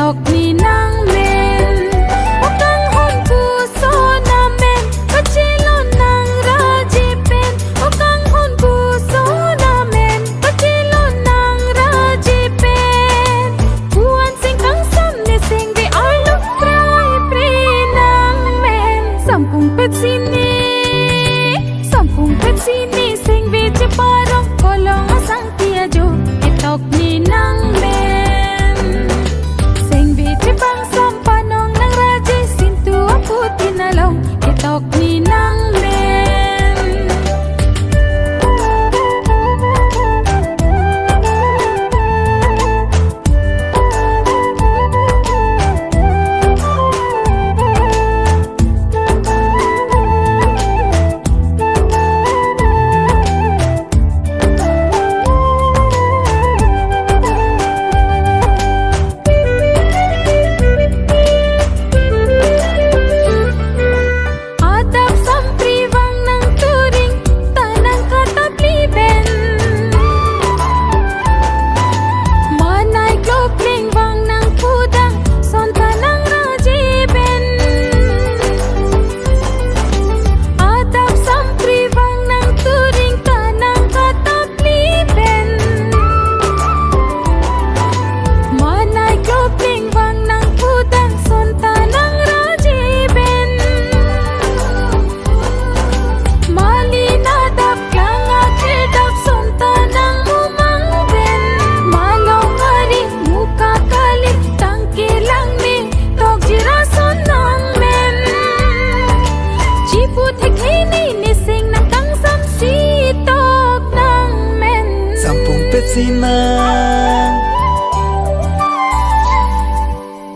itok ni nang men Wakang hon puso namin Kachilo ng rajipen Wakang hon puso namin Kachilo ng rajipen Buwan sing kang samnising Di arlo pray pray nang men Sampung petsini Sing bichi parang kolong asang tiyajo Itok ni nang men Sing bichi pang sampanong ng raji Sintu apu tinalong Itok ni nang men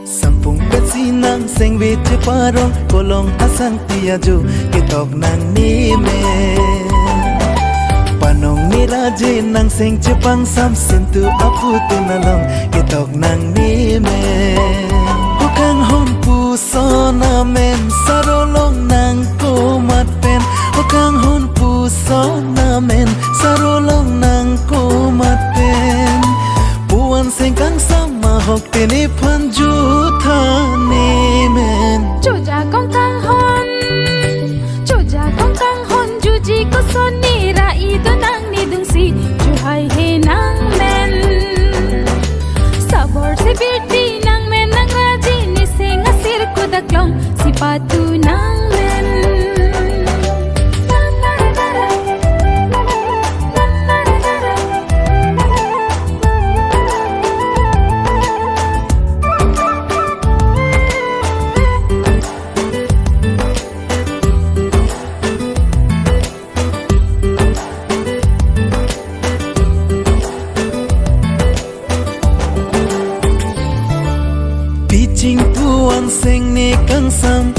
Sampung petsinang Sing bichi parong kolong asang tiyajo Itok nang nimen Panong ni raji nang sing chipang sam Sintu apu tinalong Itok nang nimen Wakang hon puso namin Sarolong nang kumat pen Wakang hon puso namin Sarolong nang kumat pen Puan sing kang sama hok tinipan jutani men Chuja kong kang hon Juji ko son nira Ido nang nidung si Juhay he nang men Sabor si birdi nang men Nang raji ni sing asir ko daklong Si patu nang men Piching puan sing ni kang sam